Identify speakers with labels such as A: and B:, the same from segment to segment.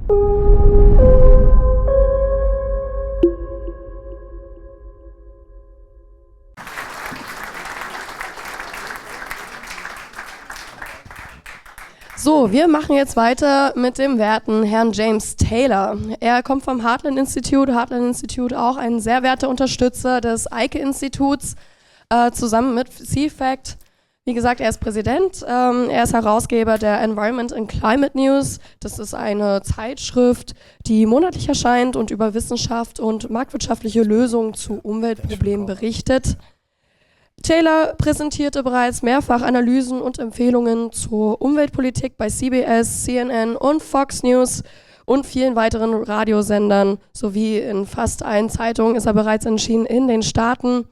A: So, wir machen jetzt weiter mit dem werten Herrn James Taylor. Er kommt vom Heartland Institute. Heartland Institute auch ein sehr werter Unterstützer des EIKE-Instituts, zusammen mit CFACT. Wie gesagt, er ist Präsident. Er ist Herausgeber der Environment and Climate News. Das ist eine Zeitschrift, die monatlich erscheint und über Wissenschaft und marktwirtschaftliche Lösungen zu Umweltproblemen berichtet. Taylor präsentierte bereits mehrfach Analysen und Empfehlungen zur Umweltpolitik bei CBS, CNN und Fox News und vielen weiteren Radiosendern sowie in fast allen Zeitungen ist er bereits erschienen in den Staaten.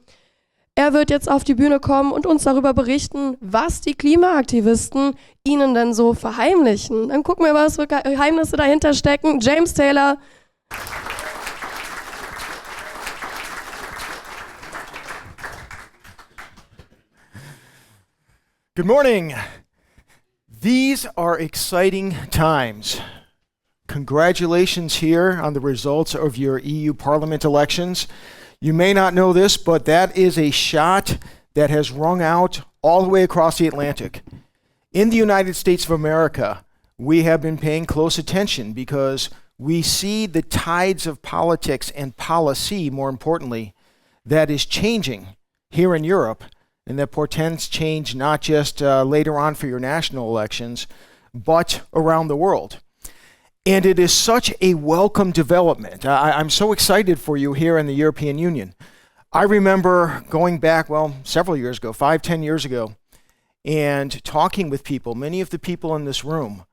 A: Er wird jetzt auf die Bühne kommen und uns darüber berichten, was die Klimaaktivisten ihnen denn so verheimlichen. Dann gucken wir, was für Geheimnisse dahinter stecken. James Taylor.
B: Good morning. These are exciting times. Congratulations here on the results of your EU Parliament elections. You may not know this, but that is a shot that has rung out all the way across the Atlantic. In the United States of America, we have been paying close attention because we see the tides of politics and policy, more importantly, that is changing here in Europe. And that portends change not just later on for your national elections, but around the world. And it is such a welcome development. I'm so excited for you here in the European Union. I remember going back, several years ago, 5-10 years ago, and talking with people, many of the people in this room,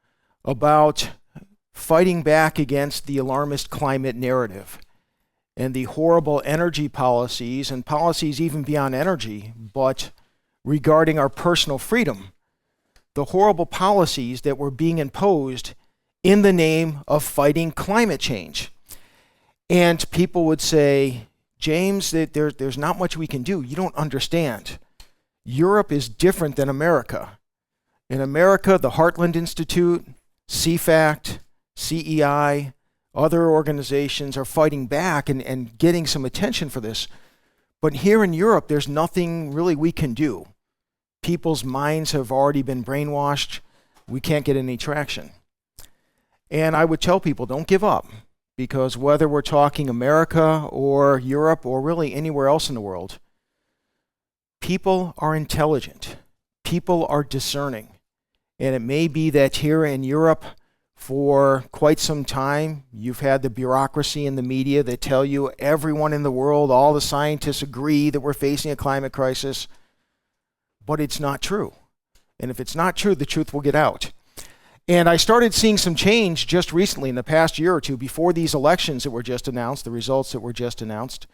B: about fighting back against the alarmist climate narrative and the horrible energy policies and policies even beyond energy, but regarding our personal freedom, the horrible policies that were being imposed in the name of fighting climate change. And people would say, James, there's not much we can do. You don't understand. Europe is different than America. In America, the Heartland Institute, CFACT, CEI, other organizations are fighting back and getting some attention for this. But here in Europe, there's nothing really we can do. People's minds have already been brainwashed. We can't get any traction. And I would tell people, don't give up, because whether we're talking America or Europe or really anywhere else in the world, people are intelligent. People are discerning. And it may be that here in Europe, for quite some time, you've had the bureaucracy and the media that tell you everyone in the world, all the scientists agree that we're facing a climate crisis, but it's not true. And if it's not true, the truth will get out. And I started seeing some change just recently in the past year or two before these elections that were just announced, the results that were just announced.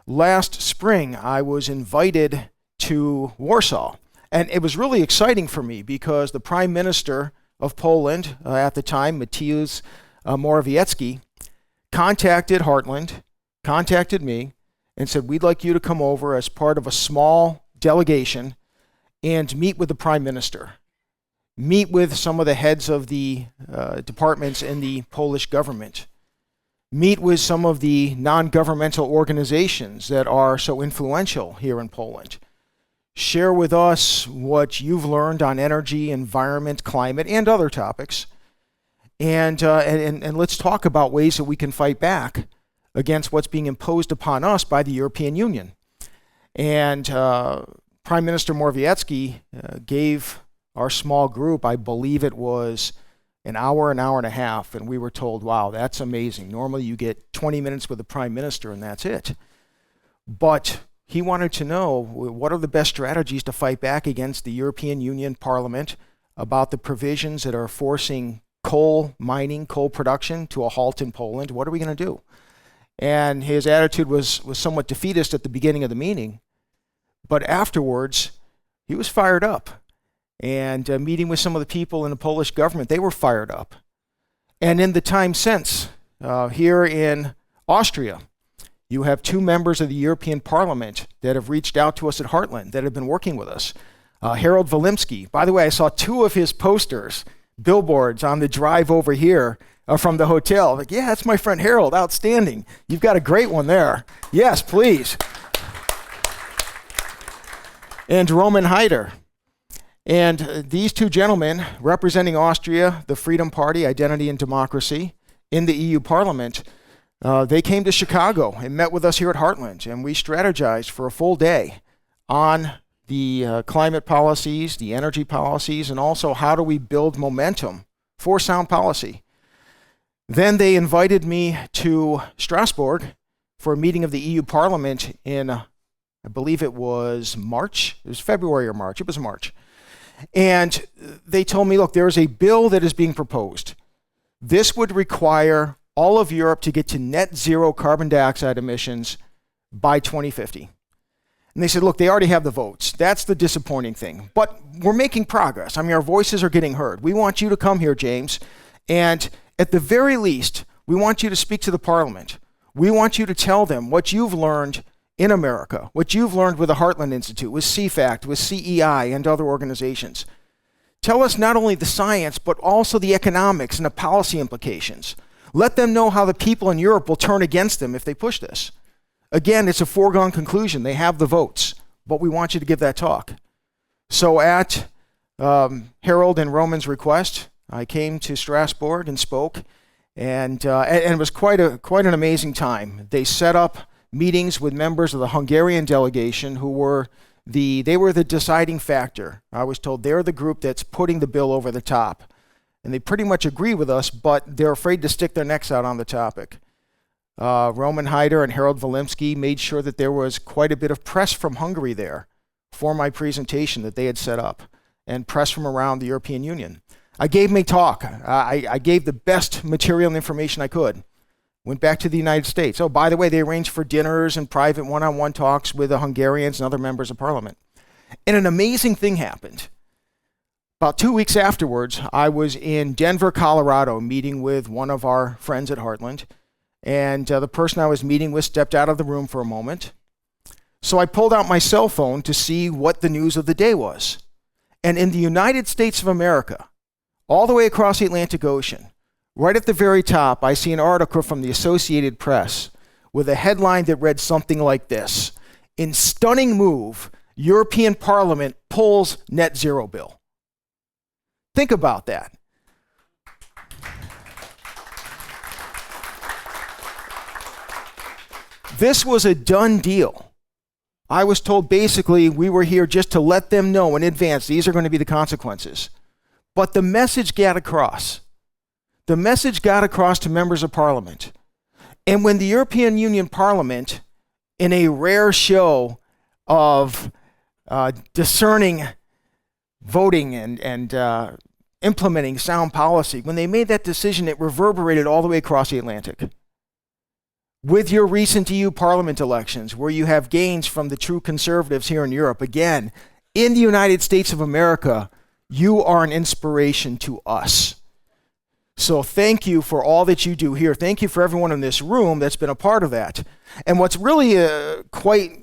B: Last spring, I was invited to Warsaw. And it was really exciting for me because the Prime Minister of Poland at the time, Mateusz Morawiecki, contacted Heartland, contacted me, and said, we'd like you to come over as part of a small delegation and meet with the Prime Minister, meet with some of the heads of the departments in the Polish government, meet with some of the non-governmental organizations that are so influential here in Poland. Share with us what you've learned on energy, environment, climate, and other topics. And let's talk about ways that we can fight back against what's being imposed upon us by the European Union. And Prime Minister Morawiecki gave our small group, I believe it was an hour and a half, and we were told, wow, that's amazing. Normally you get 20 minutes with the Prime Minister and that's it. But he wanted to know what are the best strategies to fight back against the European Union Parliament about the provisions that are forcing coal mining, coal production to a halt in Poland. What are we going to do? And his attitude was somewhat defeatist at the beginning of the meeting, but afterwards he was fired up. And meeting with some of the people in the Polish government, they were fired up. And in the time since, here in Austria, you have two members of the European Parliament that have reached out to us at Heartland that have been working with us. Harold Wilimski. By the way, I saw two of his posters, billboards on the drive over here from the hotel. Like, yeah, that's my friend Harold. Outstanding. You've got a great one there. Yes, please. And Roman Heider. And these two gentlemen, representing Austria, the Freedom Party, Identity and Democracy, in the EU Parliament, they came to Chicago and met with us here at Heartland, and we strategized for a full day on the climate policies, the energy policies, and also how do we build momentum for sound policy. Then they invited me to Strasbourg for a meeting of the EU Parliament in, I believe it was March. It was February or March. It was March. And they told me, look, there is a bill that is being proposed. This would require all of Europe to get to net zero carbon dioxide emissions by 2050. And they said, look, they already have the votes. That's the disappointing thing. But we're making progress. I mean, our voices are getting heard. We want you to come here, James. And at the very least, we want you to speak to the Parliament. We want you to tell them what you've learned in America, what you've learned with the Heartland Institute, with CFACT, with CEI, and other organizations. Tell us not only the science, but also the economics and the policy implications. Let them know how the people in Europe will turn against them if they push this. Again, it's a foregone conclusion. They have the votes, but we want you to give that talk. So at Harold and Roman's request, I came to Strasbourg and spoke, and it was quite an amazing time. They set up meetings with members of the Hungarian delegation who were the deciding factor. I was told they're the group that's putting the bill over the top. And they pretty much agree with us, but they're afraid to stick their necks out on the topic. Roman Heider and Harold Volymsky made sure that there was quite a bit of press from Hungary there for my presentation that they had set up, and press from around the European Union. I gave my talk. I gave the best material and information I could. Went back to the United States. Oh, by the way, they arranged for dinners and private one-on-one talks with the Hungarians and other members of parliament. And an amazing thing happened. About 2 weeks afterwards, I was in Denver, Colorado, meeting with one of our friends at Heartland. And the person I was meeting with stepped out of the room for a moment. So I pulled out my cell phone to see what the news of the day was. And in the United States of America, all the way across the Atlantic Ocean, right at the very top, I see an article from the Associated Press with a headline that read something like this: "In stunning move, European Parliament pulls net zero bill." Think about that. This was a done deal. I was told basically we were here just to let them know in advance these are going to be the consequences. But the message got across. The message got across to members of parliament. And when the European Union Parliament, in a rare show of discerning voting and implementing sound policy, when they made that decision, it reverberated all the way across the Atlantic. With your recent EU Parliament elections, where you have gains from the true conservatives here in Europe, again, in the United States of America, you are an inspiration to us. So thank you for all that you do here. Thank you for everyone in this room that's been a part of that. And what's really quite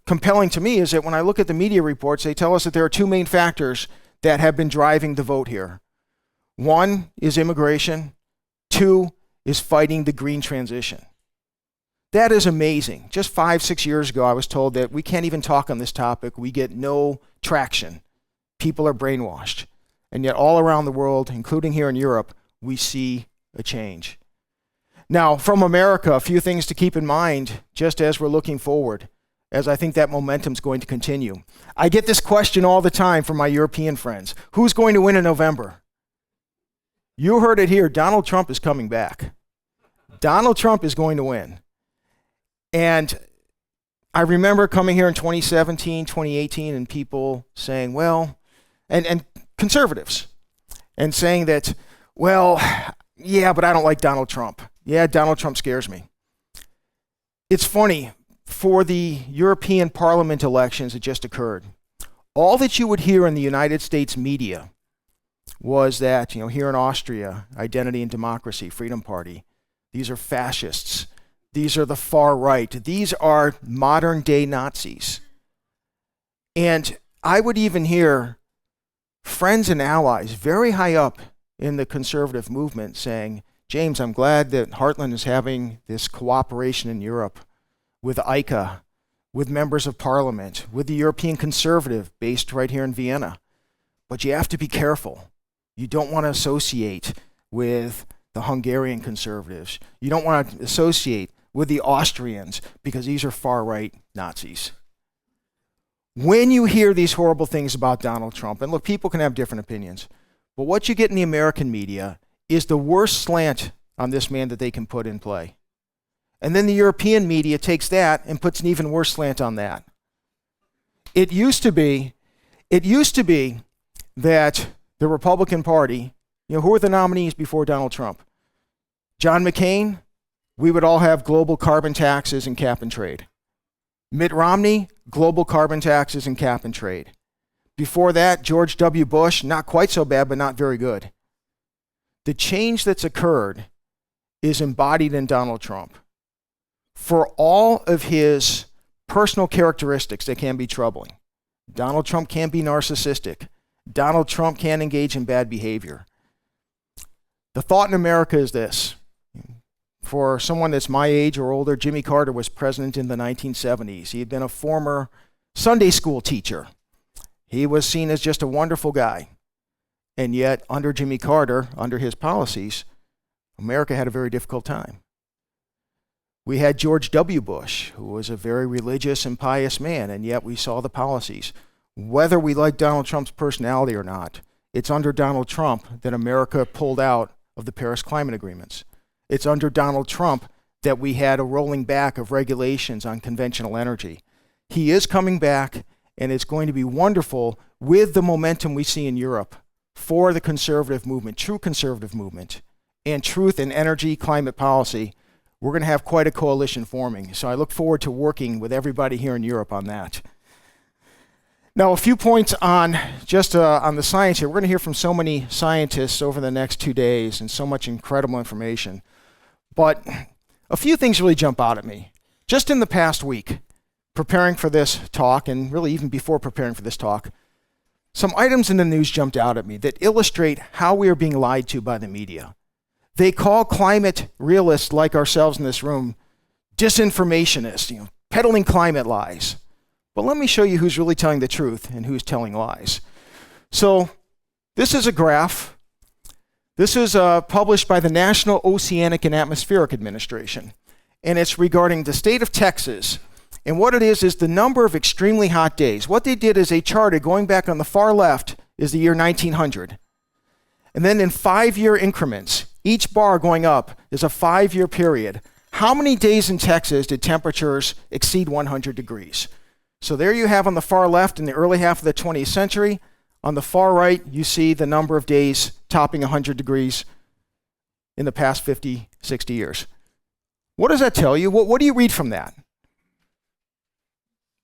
B: compelling to me is that when I look at the media reports, they tell us that there are two main factors that have been driving the vote here. One is immigration. Two is fighting the green transition. That is amazing. Just 5-6 years ago, I was told that we can't even talk on this topic. We get no traction. People are brainwashed. And yet all around the world, including here in Europe, we see a change. Now, from America, a few things to keep in mind just as we're looking forward, as I think that momentum's going to continue. I get this question all the time from my European friends. Who's going to win in November? You heard it here. Donald Trump is coming back. Donald Trump is going to win. And I remember coming here in 2017, 2018, and people saying, well, and conservatives, and saying that, well, yeah, but I don't like Donald Trump. Yeah, Donald Trump scares me. It's funny, for the European Parliament elections that just occurred, all that you would hear in the United States media was that, here in Austria, Identity and Democracy, Freedom Party, these are fascists. These are the far right. These are modern day Nazis. And I would even hear friends and allies very high up in the conservative movement saying, James, I'm glad that Heartland is having this cooperation in Europe with EIKE, with members of parliament, with the European Conservative based right here in Vienna. But you have to be careful. You don't want to associate with the Hungarian conservatives. You don't want to associate with the Austrians because these are far-right Nazis. When you hear these horrible things about Donald Trump, and look, people can have different opinions, but what you get in the American media is the worst slant on this man that they can put in play. And then the European media takes that and puts an even worse slant on that. It used to be that the Republican Party, who were the nominees before Donald Trump? John McCain, we would all have global carbon taxes and cap and trade. Mitt Romney, global carbon taxes and cap and trade. Before that, George W. Bush, not quite so bad, but not very good. The change that's occurred is embodied in Donald Trump. For all of his personal characteristics that can be troubling, Donald Trump can be narcissistic. Donald Trump can engage in bad behavior. The thought in America is this. For someone that's my age or older, Jimmy Carter was president in the 1970s. He had been a former Sunday school teacher. He was seen as just a wonderful guy. And yet, under Jimmy Carter, under his policies, America had a very difficult time. We had George W. Bush, who was a very religious and pious man, and yet we saw the policies. Whether we like Donald Trump's personality or not, it's under Donald Trump that America pulled out of the Paris climate agreements. It's under Donald Trump that we had a rolling back of regulations on conventional energy. He is coming back, and it's going to be wonderful with the momentum we see in Europe for the conservative movement, true conservative movement, and truth in energy, climate policy. We're going to have quite a coalition forming. So I look forward to working with everybody here in Europe on that. Now, a few points on on the science here. We're going to hear from so many scientists over the next 2 days and so much incredible information. But a few things really jump out at me. Just in the past week, preparing for this talk, and really even before preparing for this talk, some items in the news jumped out at me that illustrate how we are being lied to by the media. They call climate realists like ourselves in this room disinformationists, peddling climate lies. But let me show you who's really telling the truth and who's telling lies. So this is a graph. This is published by the National Oceanic and Atmospheric Administration. And it's regarding the state of Texas. And what it is the number of extremely hot days. What they did is they charted, going back on the far left is the year 1900. And then in 5-year increments, each bar going up is a 5-year period. How many days in Texas did temperatures exceed 100 degrees? So there you have on the far left in the early half of the 20th century. On the far right, you see the number of days topping 100 degrees in the past 50, 60 years. What does that tell you? What do you read from that?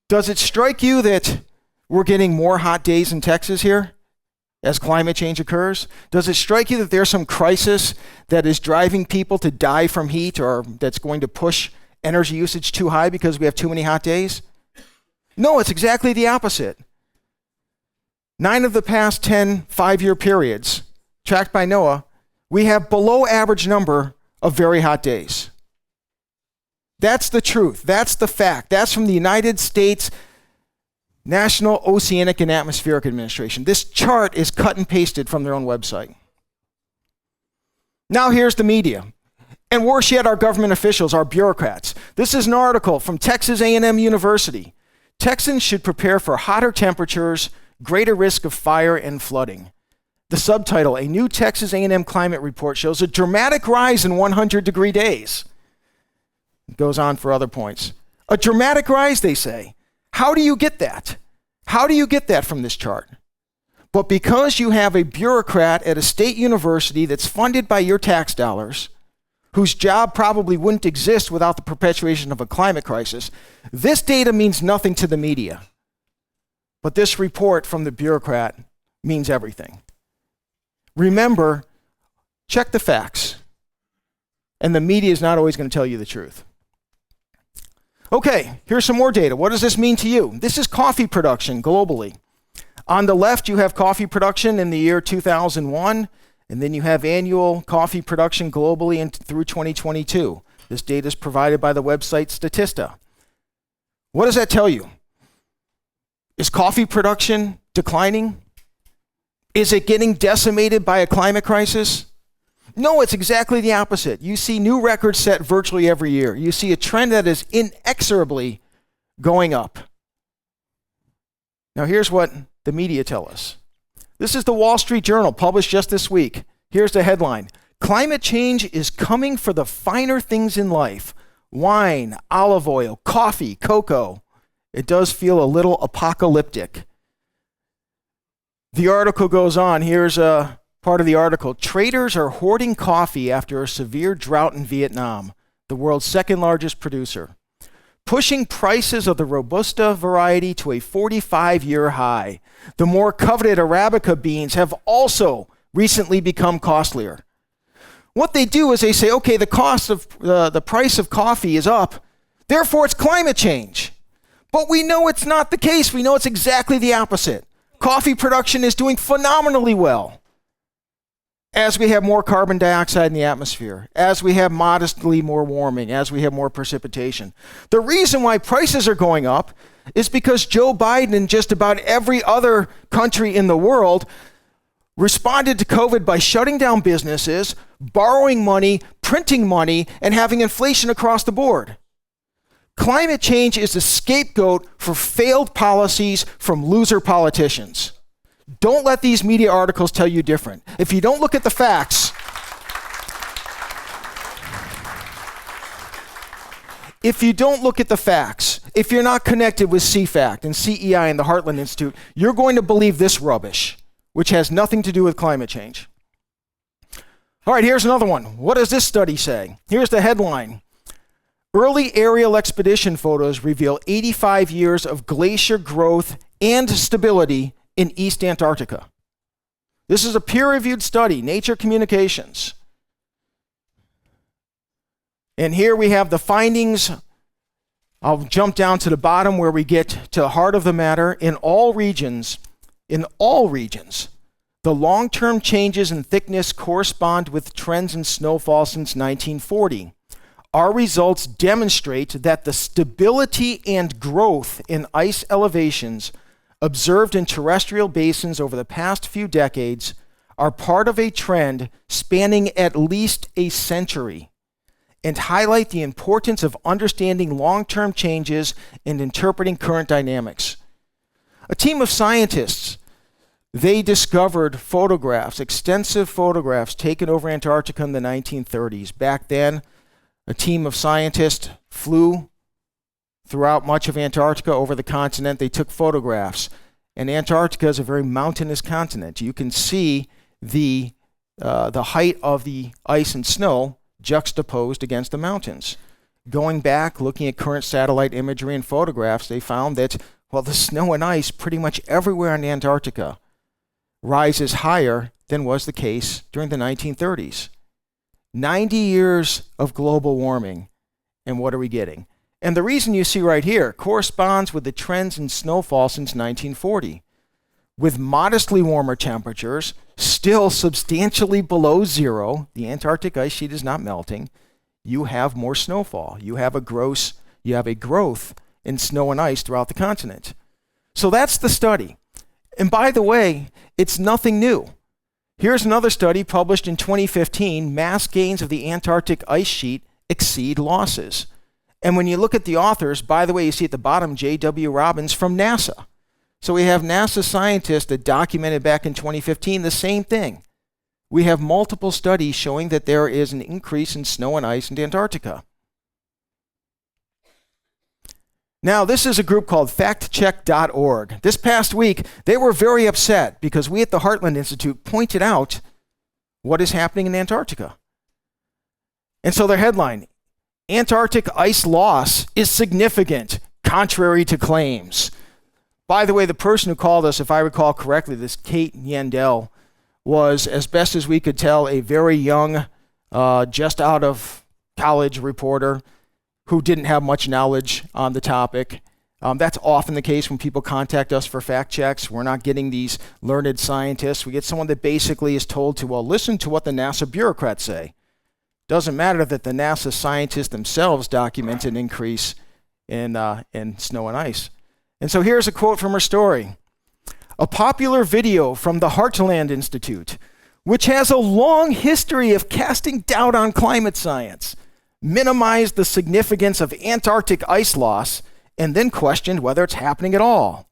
B: Does it strike you that we're getting more hot days in Texas here as climate change occurs? Does it strike you that there's some crisis that is driving people to die from heat, or that's going to push energy usage too high because we have too many hot days? No, it's exactly the opposite. 9 of the past 10 5-year periods, tracked by NOAA, we have below average number of very hot days. That's the truth. That's the fact. That's from the United States National Oceanic and Atmospheric Administration. This chart is cut and pasted from their own website. Now here's the media. And worse yet, our government officials, our bureaucrats. This is an article from Texas A&M University. Texans should prepare for hotter temperatures, greater risk of fire and flooding. The subtitle, a new Texas A&M climate report shows a dramatic rise in 100-degree days. It goes on for other points. A dramatic rise, they say. How do you get that? How do you get that from this chart? But because you have a bureaucrat at a state university that's funded by your tax dollars, whose job probably wouldn't exist without the perpetuation of a climate crisis, this data means nothing to the media. But this report from the bureaucrat means everything. Remember, check the facts. And the media is not always going to tell you the truth. Okay, here's some more data. What does this mean to you? This is coffee production globally. On the left, you have coffee production in the year 2001, And then you have annual coffee production globally and through 2022. This data is provided by the website Statista. What does that tell you? Is coffee production declining? Is it getting decimated by a climate crisis? No, it's exactly the opposite. You see new records set virtually every year. You see a trend that is inexorably going up. Now here's what the media tell us. This is the Wall Street Journal, published just this week. Here's the headline. Climate change is coming for the finer things in life. Wine, olive oil, coffee, cocoa. It does feel a little apocalyptic. The article goes on. Here's a part of the article. Traders are hoarding coffee after a severe drought in Vietnam, the world's second largest producer, pushing prices of the Robusta variety to a 45-year high. The more coveted Arabica beans have also recently become costlier. What they do is they say, okay, the cost of the price of coffee is up, therefore it's climate change. But we know it's not the case. We know it's exactly the opposite. Coffee production is doing phenomenally well as we have more carbon dioxide in the atmosphere, as we have modestly more warming, as we have more precipitation. The reason why prices are going up is because Joe Biden and just about every other country in the world responded to COVID by shutting down businesses, borrowing money, printing money, and having inflation across the board. Climate change is a scapegoat for failed policies from loser politicians. Don't let these media articles tell you different. If you don't look at the facts, if you're not connected with CFACT and CEI and the Heartland Institute, you're going to believe this rubbish, which has nothing to do with climate change. All right, here's another one. What does this study say? Here's the headline. Early aerial expedition photos reveal 85 years of glacier growth and stability in East Antarctica. This is a peer-reviewed study, Nature Communications. And here we have the findings. I'll jump down to the bottom where we get to the heart of the matter. In all regions, the long-term changes in thickness correspond with trends in snowfall since 1940. Our results demonstrate that the stability and growth in ice elevations observed in terrestrial basins over the past few decades are part of a trend spanning at least a century and highlight the importance of understanding long-term changes and interpreting current dynamics. A team of scientists, they discovered photographs, extensive photographs taken over Antarctica in the 1930s. Back then, a team of scientists flew throughout much of Antarctica over the continent. They took photographs. And Antarctica is a very mountainous continent. You can see the height of the ice and snow juxtaposed against the mountains. Going back, looking at current satellite imagery and photographs, they found that, well, the snow and ice pretty much everywhere in Antarctica rises higher than was the case during the 1930s. 90 years of global warming, and what are we getting? And the reason you see right here corresponds with the trends in snowfall since 1940. With modestly warmer temperatures, still substantially below zero, the Antarctic ice sheet is not melting, you have more snowfall. You have a growth in snow and ice throughout the continent. So that's the study. And by the way, it's nothing new. Here's another study published in 2015, mass gains of the Antarctic ice sheet exceed losses. And when you look at the authors, by the way, you see at the bottom J.W. Robbins from NASA. So we have NASA scientists that documented back in 2015 the same thing. We have multiple studies showing that there is an increase in snow and ice in Antarctica. Now, this is a group called factcheck.org. This past week, they were very upset because we at the Heartland Institute pointed out what is happening in Antarctica. And so their headline, Antarctic ice loss is significant, contrary to claims. By the way, the person who called us, if I recall correctly, this Kate Yandel, was, as best as we could tell, a very young, just out of college reporter who didn't have much knowledge on the topic. That's often the case when people contact us for fact checks. We're not getting these learned scientists. We get someone that basically is told to, well, listen to what the NASA bureaucrats say. Doesn't matter that the NASA scientists themselves document an increase in snow and ice. And so here's a quote from her story. A popular video from the Heartland Institute, which has a long history of casting doubt on climate science, minimized the significance of Antarctic ice loss, and then questioned whether it's happening at all.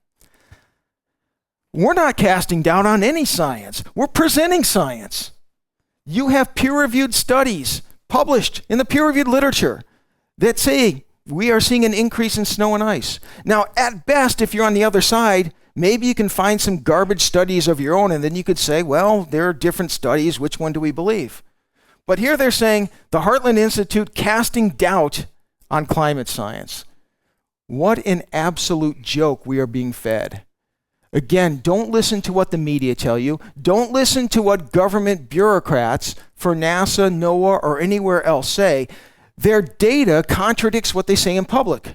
B: We're not casting doubt on any science. We're presenting science. You have peer-reviewed studies published in the peer-reviewed literature that say we are seeing an increase in snow and ice. Now, at best, if you're on the other side, maybe you can find some garbage studies of your own, and then you could say, well, there are different studies. Which one do we believe? But here they're saying the Heartland Institute casting doubt on climate science. What an absolute joke we are being fed. Again, don't listen to what the media tell you. Don't listen to what government bureaucrats for NASA, NOAA, or anywhere else say. Their data contradicts what they say in public.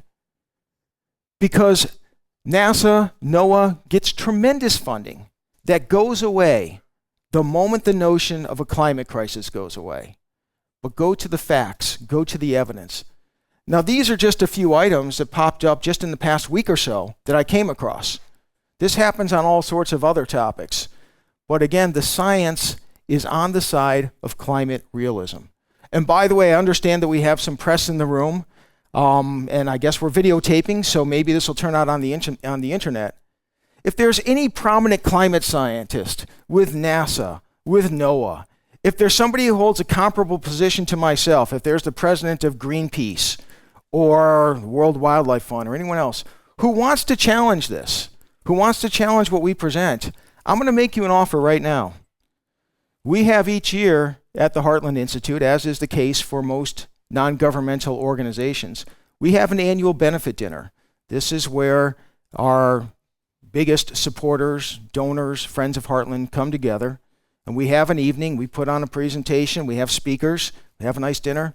B: Because NASA, NOAA gets tremendous funding that goes away the moment the notion of a climate crisis goes away. But go to the facts, go to the evidence. Now, these are just a few items that popped up just in the past week or so that I came across. This happens on all sorts of other topics. But again, the science is on the side of climate realism. And by the way, I understand that we have some press in the room, and I guess we're videotaping, so maybe this will turn out on the internet. If there's any prominent climate scientist with NASA, with NOAA, if there's somebody who holds a comparable position to myself, if there's the president of Greenpeace or World Wildlife Fund or anyone else who wants to challenge this, who wants to challenge what we present, I'm going to make you an offer right now. We have each year at the Heartland Institute, as is the case for most non-governmental organizations, we have an annual benefit dinner. This is where our biggest supporters, donors, friends of Heartland come together, and we have an evening, we put on a presentation, we have speakers, we have a nice dinner.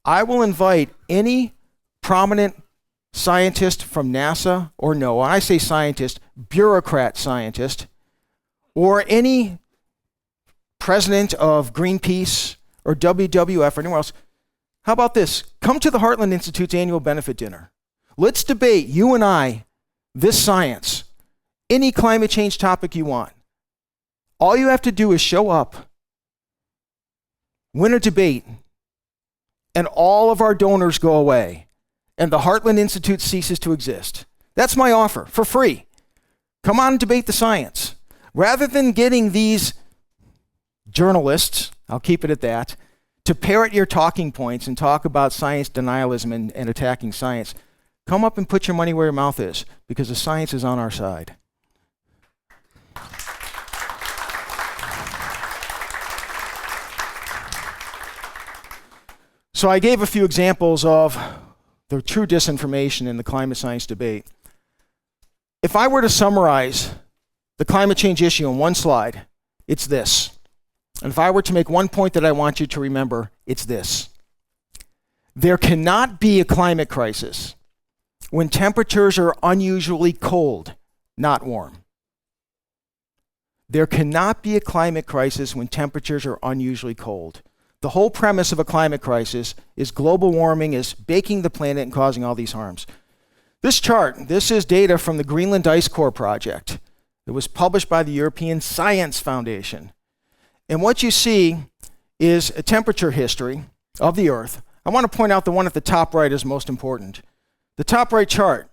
B: I will invite any prominent scientist from NASA or NOAA, I say scientist, bureaucrat scientist, or any president of Greenpeace or WWF or anyone else. How about this? Come to the Heartland Institute's annual benefit dinner. Let's debate, you and I, this science, any climate change topic you want. All you have to do is show up, win a debate, and all of our donors go away, and the Heartland Institute ceases to exist. That's my offer, for free. Come on and debate the science. Rather than getting these journalists, I'll keep it at that, to parrot your talking points and talk about science denialism and attacking science, come up and put your money where your mouth is, because the science is on our side. So I gave a few examples of the true disinformation in the climate science debate. If I were to summarize the climate change issue in one slide, it's this. And if I were to make one point that I want you to remember, it's this. There cannot be a climate crisis when temperatures are unusually cold, not warm. There cannot be a climate crisis when temperatures are unusually cold. The whole premise of a climate crisis is global warming is baking the planet and causing all these harms. This chart, this is data from the Greenland Ice Core project. It was published by the European Science Foundation. And what you see is a temperature history of the Earth. I want to point out the one at the top right is most important. The top right chart,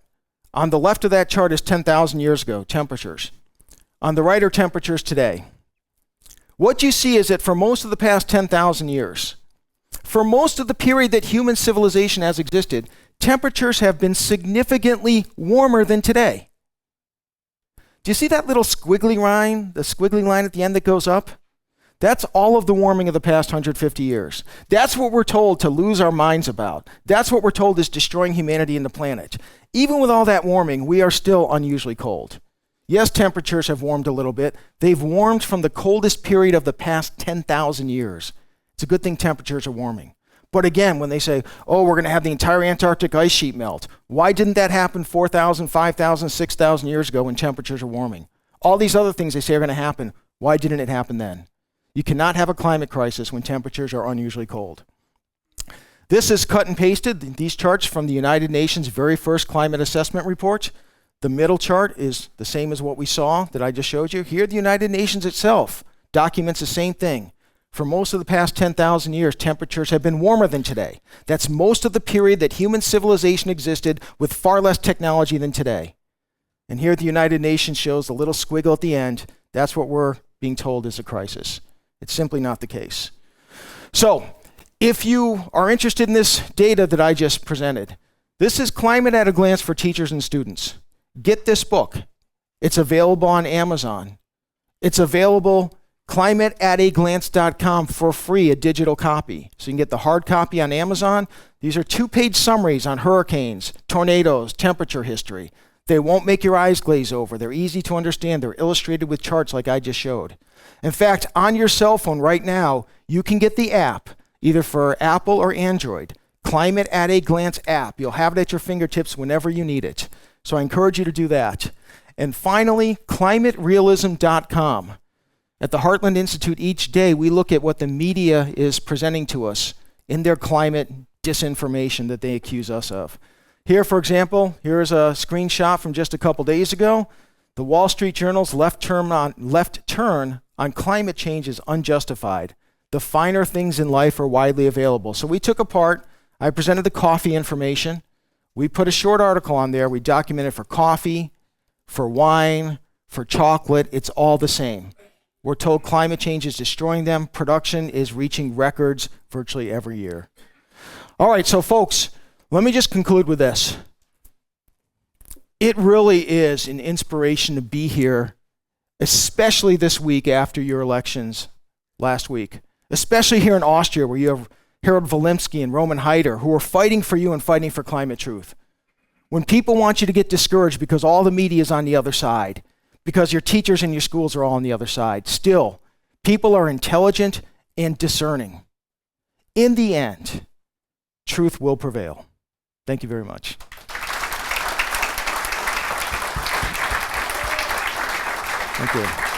B: on the left of that chart is 10,000 years ago, temperatures. On the right are temperatures today. What you see is that for most of the past 10,000 years, for most of the period that human civilization has existed, temperatures have been significantly warmer than today. Do you see that little squiggly line, the squiggly line at the end that goes up? That's all of the warming of the past 150 years. That's what we're told to lose our minds about. That's what we're told is destroying humanity and the planet. Even with all that warming, we are still unusually cold. Yes, temperatures have warmed a little bit. They've warmed from the coldest period of the past 10,000 years. It's a good thing temperatures are warming. But again, when they say, oh, we're going to have the entire Antarctic ice sheet melt, why didn't that happen 4,000, 5,000, 6,000 years ago when temperatures are warming? All these other things they say are going to happen. Why didn't it happen then? You cannot have a climate crisis when temperatures are unusually cold. This is cut and pasted, these charts from the United Nations' very first climate assessment report. The middle chart is the same as what we saw that I just showed you. Here, the United Nations itself documents the same thing. For most of the past 10,000 years, temperatures have been warmer than today. That's most of the period that human civilization existed with far less technology than today. And here the United Nations shows the little squiggle at the end. That's what we're being told is a crisis. It's simply not the case. So, if you are interested in this data that I just presented, this is Climate at a Glance for teachers and students. Get this book. It's available on Amazon. It's available climateataglance.com for free, a digital copy. So you can get the hard copy on Amazon. These are 2-page summaries on hurricanes, tornadoes, temperature history. They won't make your eyes glaze over. They're easy to understand. They're illustrated with charts like I just showed. In fact, on your cell phone right now, you can get the app, either for Apple or Android, Climate at a Glance app. You'll have it at your fingertips whenever you need it. So I encourage you to do that. And finally, climaterealism.com. At the Heartland Institute, each day we look at what the media is presenting to us in their climate disinformation that they accuse us of. Here, for example, here's a screenshot from just a couple days ago. The Wall Street Journal's left turn on climate change is unjustified. The finer things in life are widely available. So we took apart, I presented the coffee information. We put a short article on there. We documented for coffee, for wine, for chocolate. It's all the same. We're told climate change is destroying them. Production is reaching records virtually every year. All right, so folks, let me just conclude with this. It really is an inspiration to be here, especially this week after your elections last week, especially here in Austria where you have Harold Wilimski and Roman Heider who are fighting for you and fighting for climate truth. When people want you to get discouraged because all the media is on the other side, because your teachers and your schools are all on the other side. Still, people are intelligent and discerning. In the end, truth will prevail. Thank you very much. Thank you.